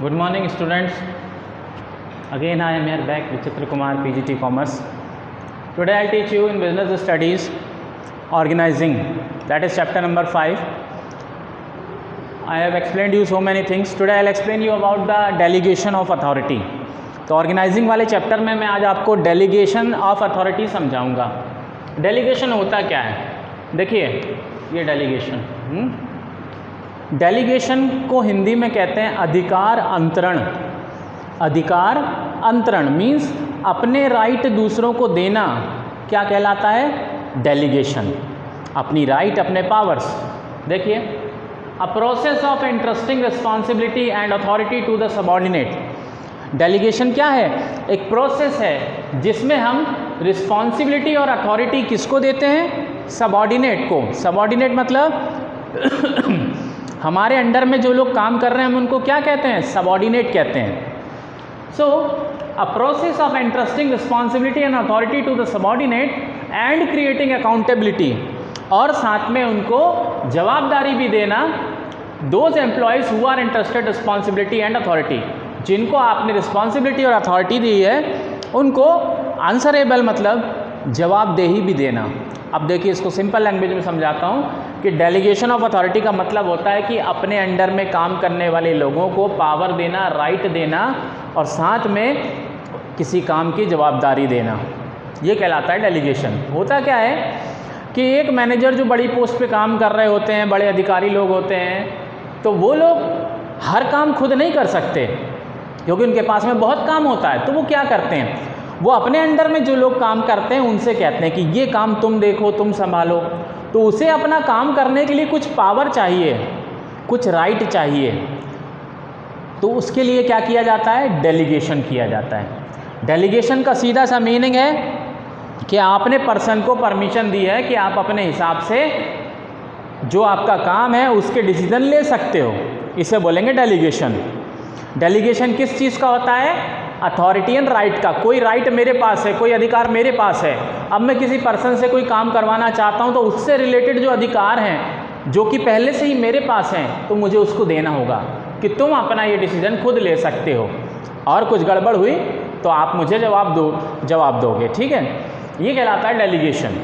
Good morning, students. Again, I am here back with Chitra Kumar, PGT Commerce. Today, I'll teach you in Business Studies Organizing. That is chapter number 5. I have explained you so many things. Today, I'll explain you about the delegation of authority. तो organising वाले chapter में मैं आज आपको delegation of authority समझाऊंगा। Delegation होता क्या है? देखिए, ये डेलीगेशन को हिंदी में कहते हैं अधिकार अंतरण। अधिकार अंतरण मीन्स अपने राइट दूसरों को देना क्या कहलाता है? डेलीगेशन। अपनी राइट, अपने पावर्स। देखिए, a process of interesting responsibility and authority to the subordinate. Delegation क्या है? एक प्रोसेस है जिसमें हम रिस्पॉन्सिबिलिटी और अथॉरिटी किसको देते हैं? सबऑर्डिनेट को। सबऑर्डिनेट मतलब हमारे अंडर में जो लोग काम कर रहे हैं हम उनको क्या कहते हैं? सबऑर्डिनेट कहते हैं। So a process of entrusting responsibility and authority to the subordinate and creating accountability, और साथ में उनको जवाबदारी भी देना। Those employees who are interested responsibility and authority, जिनको आपने रिस्पॉन्सिबिलिटी और अथॉरिटी दी है उनको आंसरेबल मतलब जवाबदेही भी देना। अब देखिए, इसको सिंपल लैंग्वेज में समझाता हूँ कि डेलीगेशन ऑफ अथॉरिटी का मतलब होता है कि अपने अंडर में काम करने वाले लोगों को पावर देना, राइट देना और साथ में किसी काम की जवाबदारी देना। ये कहलाता है डेलीगेशन। होता क्या है कि एक मैनेजर जो बड़ी पोस्ट पे काम कर रहे होते हैं, बड़े अधिकारी लोग होते हैं, तो वो लोग हर काम खुद नहीं कर सकते क्योंकि उनके पास में बहुत काम होता है। तो वो क्या करते हैं? वो अपने अंडर में जो लोग काम करते हैं उनसे कहते हैं कि ये काम तुम देखो, तुम संभालो। तो उसे अपना काम करने के लिए कुछ पावर चाहिए, कुछ राइट चाहिए। तो उसके लिए क्या किया जाता है? डेलीगेशन किया जाता है। डेलीगेशन का सीधा सा मीनिंग है कि आपने पर्सन को परमिशन दी है कि आप अपने हिसाब से जो आपका काम है उसके डिसीजन ले सकते हो। इसे बोलेंगे डेलीगेशन। डेलीगेशन किस चीज़ का होता है? अथॉरिटी एंड राइट का। कोई राइट मेरे पास है, कोई अधिकार मेरे पास है। अब मैं किसी पर्सन से कोई काम करवाना चाहता हूं तो उससे रिलेटेड जो अधिकार हैं जो कि पहले से ही मेरे पास हैं, तो मुझे उसको देना होगा कि तुम अपना ये डिसीजन खुद ले सकते हो और कुछ गड़बड़ हुई तो आप मुझे जवाब दोगे। ठीक है, ये कहलाता है डेलीगेशन,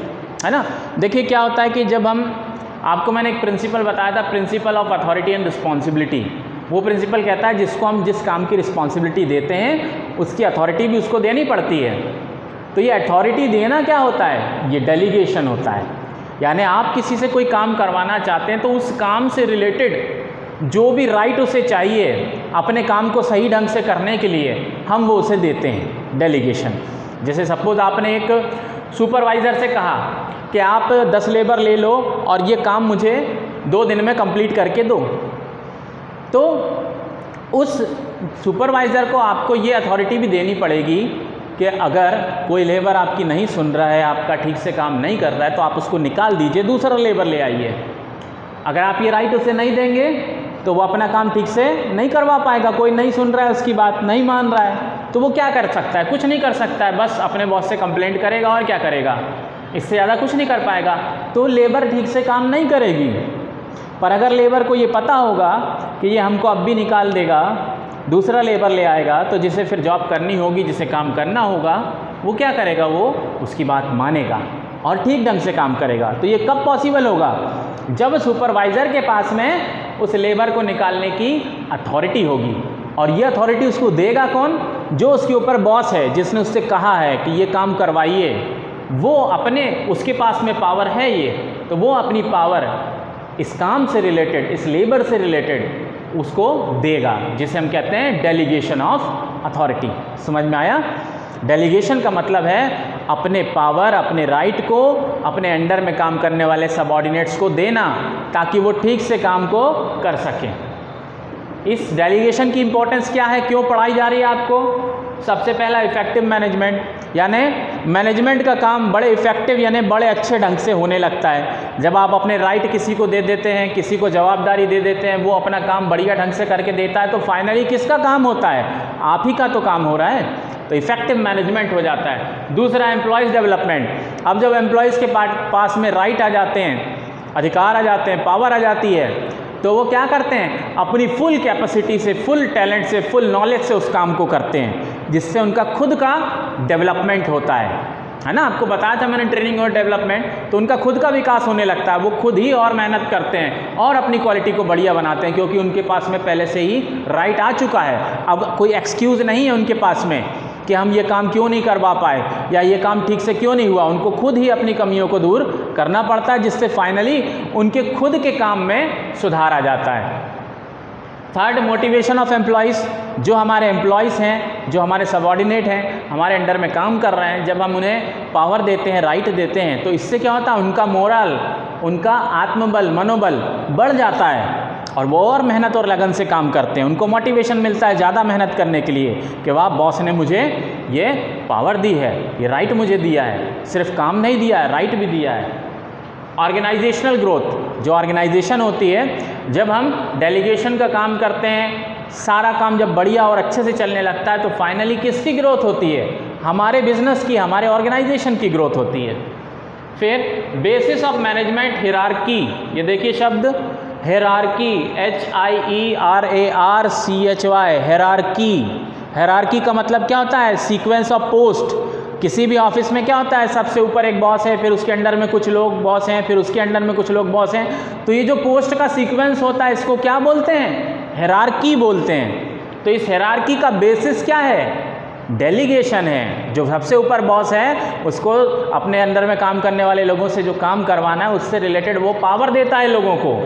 है ना। देखिए क्या होता है कि जब आपको मैंने एक प्रिंसिपल बताया था, principle of authority and responsibility. वो प्रिंसिपल कहता है जिसको हम जिस काम की रिस्पॉन्सिबिलिटी देते हैं उसकी अथॉरिटी भी उसको देनी पड़ती है। तो ये अथॉरिटी देना क्या होता है? ये डेलीगेशन होता है। यानी आप किसी से कोई काम करवाना चाहते हैं तो उस काम से रिलेटेड जो भी राइट उसे चाहिए अपने काम को सही ढंग से करने के लिए, हम वो उसे देते हैं, डेलीगेशन। जैसे सपोज आपने एक सुपरवाइज़र से कहा कि आप 10 लेबर ले लो और ये काम मुझे 2 दिन में कंप्लीट करके दो, तो उस सुपरवाइज़र को आपको ये अथॉरिटी भी देनी पड़ेगी कि अगर कोई लेबर आपकी नहीं सुन रहा है, आपका ठीक से काम नहीं कर रहा है, तो आप उसको निकाल दीजिए, दूसरा लेबर ले आइए। अगर आप ये राइट उसे नहीं देंगे तो वो अपना काम ठीक से नहीं करवा पाएगा। कोई नहीं सुन रहा है, उसकी बात नहीं मान रहा है, तो वो क्या कर सकता है? कुछ नहीं कर सकता है, बस अपने बॉस से कंप्लेंट करेगा और क्या करेगा? इससे ज़्यादा कुछ नहीं कर पाएगा। तो लेबर ठीक से काम नहीं करेगी। पर अगर लेबर को ये पता होगा कि ये हमको अब भी निकाल देगा, दूसरा लेबर ले आएगा, तो जिसे फिर जॉब करनी होगी, जिसे काम करना होगा, वो क्या करेगा? वो उसकी बात मानेगा और ठीक ढंग से काम करेगा। तो ये कब पॉसिबल होगा? जब सुपरवाइज़र के पास में उस लेबर को निकालने की अथॉरिटी होगी। और ये अथॉरिटी उसको देगा कौन? जो उसके ऊपर बॉस है, जिसने उससे कहा है कि ये काम करवाइए। वो उसके पास में पावर है ये, तो वो अपनी पावर इस काम से रिलेटेड, इस लेबर से रिलेटेड उसको देगा, जिसे हम कहते हैं डेलीगेशन ऑफ अथॉरिटी। समझ में आया? डेलीगेशन का मतलब है अपने पावर, अपने राइट को अपने अंडर में काम करने वाले सबऑर्डिनेट्स को देना ताकि वो ठीक से काम को कर सकें। इस डेलीगेशन की इंपॉर्टेंस क्या है, क्यों पढ़ाई जा रही है आपको? सबसे पहला इफेक्टिव मैनेजमेंट, यानी मैनेजमेंट का काम बड़े इफेक्टिव यानी बड़े अच्छे ढंग से होने लगता है जब आप अपने राइट किसी को दे देते हैं, किसी को जवाबदारी दे देते हैं, वो अपना काम बढ़िया ढंग से करके देता है, तो फाइनली किसका काम होता है? आप ही का तो काम हो रहा है। तो इफेक्टिव मैनेजमेंट हो जाता है। दूसरा एम्प्लॉयज़ डेवलपमेंट। अब जब एम्प्लॉयज़ के पास में राइट आ जाते हैं, अधिकार आ जाते हैं, पावर आ जाती है, तो वो क्या करते हैं, अपनी फुल कैपेसिटी से, फुल टैलेंट से, फुल नॉलेज से उस काम को करते हैं, जिससे उनका खुद का डेवलपमेंट होता है ना। आपको बताया था मैंने ट्रेनिंग और डेवलपमेंट, तो उनका खुद का विकास होने लगता है, वो खुद ही और मेहनत करते हैं और अपनी क्वालिटी को बढ़िया बनाते हैं, क्योंकि उनके पास में पहले से ही राइट आ चुका है। अब कोई एक्सक्यूज़ नहीं है उनके पास में कि हम ये काम क्यों नहीं करवा पाए या ये काम ठीक से क्यों नहीं हुआ। उनको खुद ही अपनी कमियों को दूर करना पड़ता है, जिससे फाइनली उनके खुद के काम में सुधार आ जाता है। Third, motivation of employees. जो हमारे एम्प्लॉयज़ हैं, जो हमारे सबॉर्डिनेट हैं, हमारे अंडर में काम कर रहे हैं, जब हम उन्हें पावर देते हैं, राइट देते हैं, तो इससे क्या होता है, उनका मोरल, उनका आत्मबल, मनोबल बढ़ जाता है और वो और मेहनत और लगन से काम करते हैं। उनको मोटिवेशन मिलता है ज़्यादा मेहनत करने के लिए कि वाह, बॉस ने मुझे ये पावर दी है, ये राइट मुझे दिया है, सिर्फ काम नहीं दिया है, राइट भी दिया है। Organisational growth. जो ऑर्गेनाइजेशन होती है, जब हम डेलीगेशन का काम करते हैं, सारा काम जब बढ़िया और अच्छे से चलने लगता है, तो फाइनली किसकी ग्रोथ होती है, हमारे बिजनेस की, हमारे ऑर्गेनाइजेशन की ग्रोथ होती है। फिर बेसिस ऑफ मैनेजमेंट हिरार्की। ये देखिए शब्द हिरार्की, HIERARCHY, हिरार्की। हिरार्की का मतलब क्या होता है, सीक्वेंस ऑफ पोस्ट। किसी भी ऑफिस में क्या होता है, सबसे ऊपर एक बॉस है, फिर उसके अंडर में कुछ लोग बॉस हैं, फिर उसके अंडर में कुछ लोग बॉस हैं। तो ये जो पोस्ट का सीक्वेंस होता है, इसको क्या बोलते हैं, हिरार्की बोलते हैं। तो इस हिरार्की का बेसिस क्या है, डेलीगेशन है। जो सबसे ऊपर बॉस है, उसको अपने अंडर में काम करने वाले लोगों से जो काम करवाना है, उससे रिलेटेड वो पावर देता है लोगों को।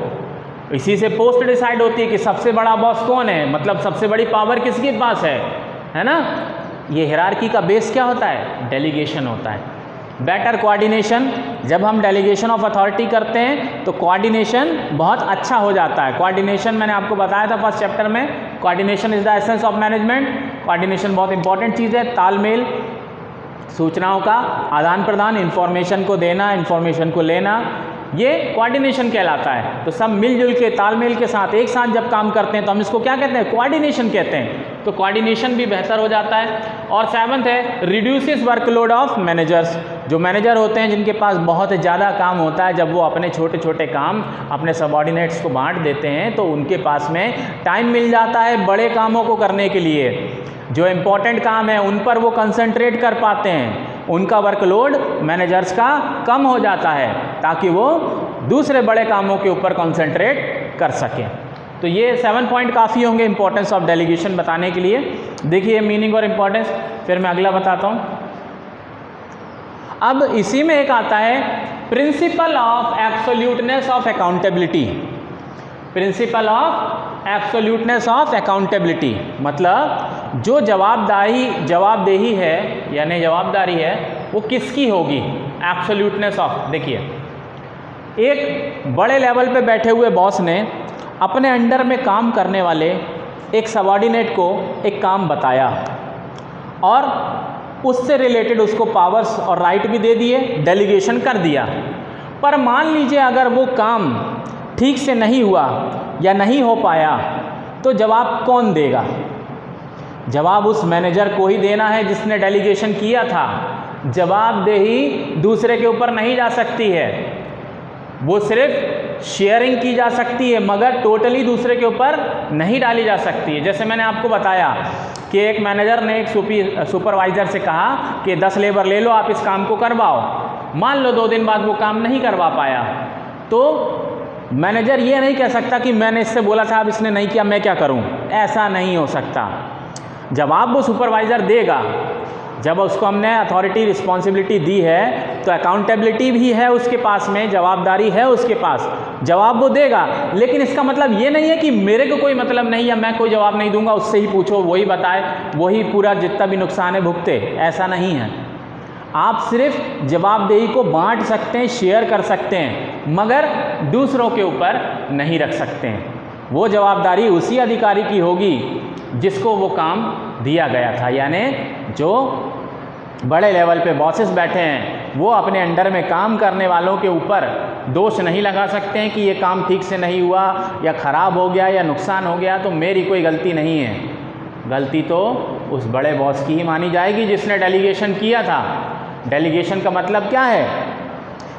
इसी से पोस्ट डिसाइड होती है कि सबसे बड़ा बॉस कौन है, मतलब सबसे बड़ी पावर किसके पास है ना। ये हिरार्की का बेस क्या होता है, डेलीगेशन होता है। Better coordination. जब हम डेलीगेशन ऑफ अथॉरिटी करते हैं तो कोऑर्डिनेशन बहुत अच्छा हो जाता है। कोऑर्डिनेशन मैंने आपको बताया था फर्स्ट चैप्टर में, coordination is the essence of management. Coordination बहुत इंपॉर्टेंट चीज़ है। तालमेल, सूचनाओं का आदान प्रदान, इन्फॉर्मेशन को देना, इन्फॉर्मेशन को लेना, ये कोऑर्डिनेशन कहलाता है। तो सब मिलजुल के, तालमेल के साथ, एक साथ जब काम करते हैं तो हम इसको क्या कहते हैं, कोऑर्डिनेशन कहते हैं। तो कोऑर्डिनेशन भी बेहतर हो जाता है। और सेवंथ है रिड्यूसेस वर्कलोड ऑफ मैनेजर्स। जो मैनेजर होते हैं, जिनके पास बहुत ज़्यादा काम होता है, जब वो अपने छोटे छोटे काम अपने सबॉर्डिनेट्स को बांट देते हैं, तो उनके पास में टाइम मिल जाता है बड़े कामों को करने के लिए। जो इम्पोर्टेंट काम है उन पर वो कंसंट्रेट कर पाते हैं, उनका वर्कलोड मैनेजर्स का कम हो जाता है, ताकि वो दूसरे बड़े कामों के ऊपर कंसंट्रेट कर सकें। तो ये 7 पॉइंट काफ़ी होंगे इंपॉर्टेंस ऑफ डेलीगेशन बताने के लिए। देखिए मीनिंग और इम्पॉर्टेंस, फिर मैं अगला बताता हूँ। अब इसी में एक आता है principle of absoluteness of accountability. Principle of absoluteness of accountability मतलब जो जवाबदेही है, यानी जवाबदारी है, वो किसकी होगी, एब्सोल्यूटनेस ऑफ। देखिए, एक बड़े लेवल पे बैठे हुए बॉस ने अपने अंडर में काम करने वाले एक सबॉर्डिनेट को एक काम बताया और उससे रिलेटेड उसको पावर्स और राइट भी दे दिए, डेलीगेशन कर दिया। पर मान लीजिए अगर वो काम ठीक से नहीं हुआ या नहीं हो पाया, तो जवाब कौन देगा? जवाब उस मैनेजर को ही देना है जिसने डेलीगेशन किया था। जवाबदेही दूसरे के ऊपर नहीं जा सकती है, वो सिर्फ शेयरिंग की जा सकती है, मगर टोटली दूसरे के ऊपर नहीं डाली जा सकती है। जैसे मैंने आपको बताया कि एक मैनेजर ने एक सुपरवाइज़र से कहा कि 10 लेबर ले लो, आप इस काम को करवाओ। मान लो 2 दिन बाद वो काम नहीं करवा पाया, तो मैनेजर ये नहीं कह सकता कि मैंने इससे बोला था, अब इसने नहीं किया, मैं क्या करूं। ऐसा नहीं हो सकता। जवाब वो सुपरवाइज़र देगा। जब उसको हमने अथॉरिटी रिस्पॉन्सिबिलिटी दी है, तो अकाउंटेबिलिटी भी है उसके पास में, जवाबदारी है उसके पास, जवाब वो देगा। लेकिन इसका मतलब ये नहीं है कि मेरे को कोई मतलब नहीं है, मैं कोई जवाब नहीं दूंगा, उससे ही पूछो, वही बताए, वही पूरा जितना भी नुकसान है भुगते। ऐसा नहीं है। आप सिर्फ जवाबदेही को बांट सकते हैं, शेयर कर सकते हैं, मगर दूसरों के ऊपर नहीं रख सकते हैं। वो जवाबदारी उसी अधिकारी की होगी जिसको वो काम दिया गया था। यानी जो बड़े लेवल पे बॉसेस बैठे हैं, वो अपने अंडर में काम करने वालों के ऊपर दोष नहीं लगा सकते हैं कि ये काम ठीक से नहीं हुआ या ख़राब हो गया या नुकसान हो गया, तो मेरी कोई गलती नहीं है। गलती तो उस बड़े बॉस की ही मानी जाएगी जिसने डेलीगेशन किया था। डेलीगेशन का मतलब क्या है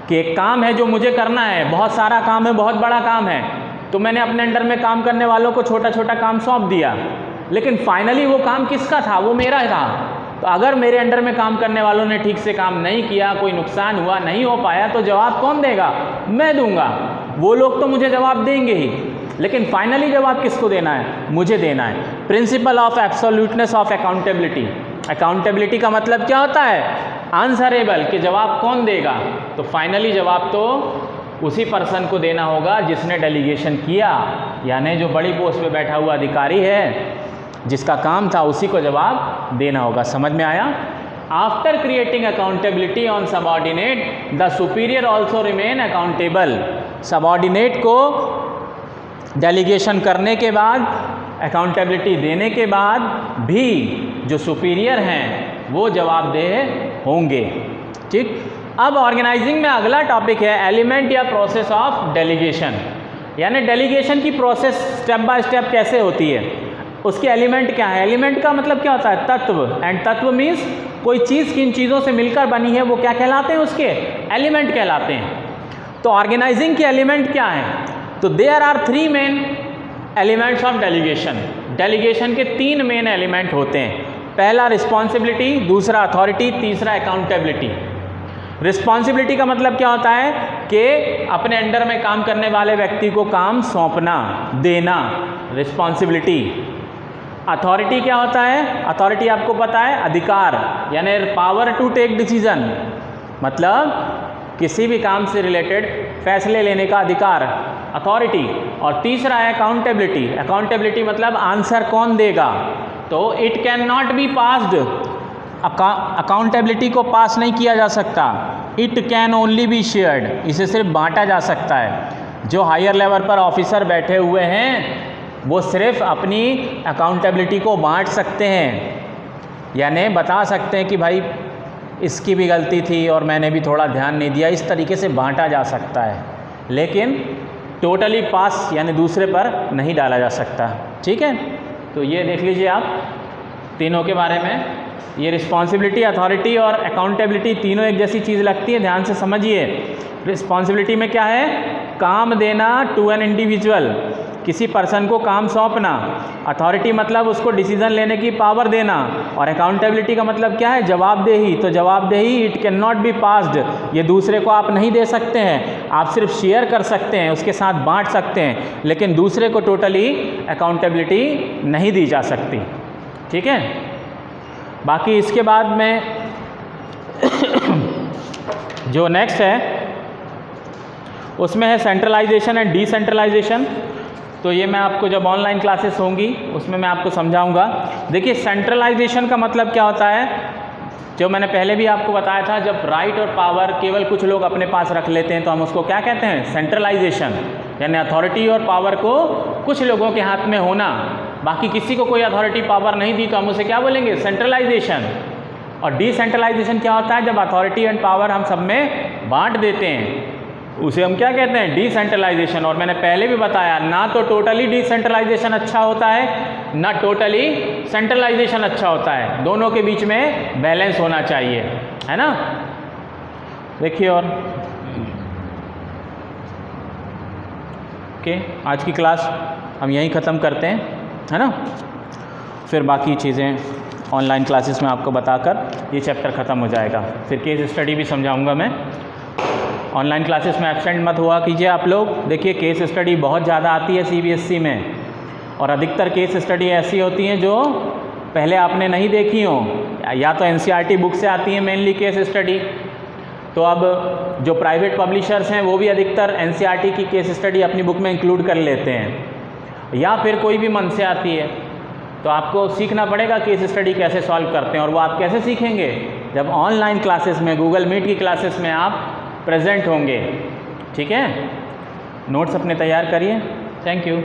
कि एक काम है जो मुझे करना है, बहुत सारा काम है, बहुत बड़ा काम है, तो मैंने अपने अंडर में काम करने वालों को छोटा छोटा काम सौंप दिया, लेकिन फाइनली वो काम किसका था? वो मेरा था। तो अगर मेरे अंडर में काम करने वालों ने ठीक से काम नहीं किया, कोई नुकसान हुआ, नहीं हो पाया, तो जवाब कौन देगा? मैं दूंगा। वो लोग तो मुझे जवाब देंगे ही, लेकिन फाइनली जवाब किसको देना है? मुझे देना है। Principle of absoluteness of accountability. Accountability का मतलब क्या होता है? आंसरेबल, कि जवाब कौन देगा? तो फाइनली जवाब तो उसी पर्सन को देना होगा जिसने डेलीगेशन किया, यानी जो बड़ी पोस्ट पे बैठा हुआ अधिकारी है, जिसका काम था, उसी को जवाब देना होगा। समझ में आया? After creating accountability on subordinate, the superior also remain accountable. Subordinate को डेलीगेशन करने के बाद, अकाउंटेबिलिटी देने के बाद भी जो सुपीरियर हैं वो जवाबदेह होंगे। ठीक। अब ऑर्गेनाइजिंग में अगला टॉपिक है एलिमेंट या प्रोसेस ऑफ डेलीगेशन, यानी डेलीगेशन की प्रोसेस स्टेप बाय स्टेप कैसे होती है, उसके एलिमेंट क्या है? एलिमेंट का मतलब क्या होता है? तत्व। एंड तत्व मीन्स कोई चीज़ किन चीज़ों से मिलकर बनी है, वो क्या कहलाते हैं? उसके एलिमेंट कहलाते हैं। तो ऑर्गेनाइजिंग के एलिमेंट क्या हैं? तो there are 3 main elements of delegation. Delegation के 3 मेन एलिमेंट होते हैं। पहला रिस्पॉन्सिबिलिटी, दूसरा अथॉरिटी, तीसरा अकाउंटेबिलिटी। रिस्पॉन्सिबिलिटी का मतलब क्या होता है? कि अपने अंडर में काम करने वाले व्यक्ति को काम सौंपना, देना, रिस्पॉन्सिबिलिटी। अथॉरिटी क्या होता है? अथॉरिटी आपको पता है, अधिकार, यानी पावर टू टेक डिसीजन, मतलब किसी भी काम से रिलेटेड फैसले लेने का अधिकार, अथॉरिटी। और तीसरा है अकाउंटेबिलिटी। अकाउंटेबिलिटी मतलब आंसर कौन देगा? तो it can not be passed. Accountability को पास नहीं किया जा सकता। It can only be shared, इसे सिर्फ बांटा जा सकता है। जो हायर लेवल पर ऑफिसर बैठे हुए हैं वो सिर्फ अपनी अकाउंटेबिलिटी को बांट सकते हैं, यानी बता सकते हैं कि भाई इसकी भी गलती थी और मैंने भी थोड़ा ध्यान नहीं दिया, इस तरीके से बांटा जा सकता है, लेकिन टोटली पास यानी दूसरे पर नहीं डाला जा सकता। ठीक है, तो ये देख लीजिए आप तीनों के बारे में। ये रिस्पॉन्सिबिलिटी, अथॉरिटी और अकाउंटेबिलिटी तीनों एक जैसी चीज़ लगती है, ध्यान से समझिए। रिस्पॉन्सिबिलिटी में क्या है? काम देना टू एन इंडिविजुअल, किसी पर्सन को काम सौंपना। अथॉरिटी मतलब उसको डिसीजन लेने की पावर देना। और अकाउंटेबिलिटी का मतलब क्या है? जवाबदेही। तो जवाबदेही it can not be passed, ये दूसरे को आप नहीं दे सकते हैं, आप सिर्फ शेयर कर सकते हैं, उसके साथ बांट सकते हैं, लेकिन दूसरे को टोटली अकाउंटेबिलिटी नहीं दी जा सकती। ठीक है, बाकी इसके बाद में जो नेक्स्ट है उसमें है सेंट्रलाइजेशन एंड डिसेंट्रलाइजेशन। तो ये मैं आपको जब ऑनलाइन क्लासेस होंगी उसमें मैं आपको समझाऊंगा। देखिए सेंट्रलाइजेशन का मतलब क्या होता है, जो मैंने पहले भी आपको बताया था, जब राइट और पावर केवल कुछ लोग अपने पास रख लेते हैं तो हम उसको क्या कहते हैं? सेंट्रलाइजेशन। यानी अथॉरिटी और पावर को कुछ लोगों के हाथ में होना, बाकी किसी को कोई अथॉरिटी पावर नहीं दी, तो हम उसे क्या बोलेंगे? सेंट्रलाइजेशन। और डिसेंट्रलाइजेशन क्या होता है? जब अथॉरिटी एंड पावर हम सब में बांट देते हैं, उसे हम क्या कहते हैं? डिसेंट्रलाइजेशन। और मैंने पहले भी बताया, ना तो टोटली डिसेंट्रलाइजेशन अच्छा होता है, ना टोटली सेंट्रलाइजेशन अच्छा होता है, दोनों के बीच में बैलेंस होना चाहिए, है ना। देखिए, और ओके, आज की क्लास हम यहीं ख़त्म करते हैं, है ना। फिर बाकी चीज़ें ऑनलाइन क्लासेस में आपको बताकर ये चैप्टर ख़त्म हो जाएगा। फिर केस स्टडी भी समझाऊंगा मैं। ऑनलाइन क्लासेस में एब्सेंट मत हुआ कीजिए आप लोग। देखिए केस स्टडी बहुत ज़्यादा आती है सीबीएसई में, और अधिकतर केस स्टडी ऐसी होती हैं जो पहले आपने नहीं देखी हो, या तो एनसीईआरटी बुक से आती हैं मेनली केस स्टडी। तो अब जो प्राइवेट पब्लिशर्स हैं वो भी अधिकतर एनसीईआरटी की केस स्टडी अपनी बुक में इंक्लूड कर लेते हैं, या फिर कोई भी मन से आती है। तो आपको सीखना पड़ेगा केस स्टडी कैसे सॉल्व करते हैं, और वो आप कैसे सीखेंगे? जब ऑनलाइन क्लासेस में, गूगल मीट की क्लासेस में आप प्रेजेंट होंगे। ठीक है, नोट्स अपने तैयार करिए। Thank you.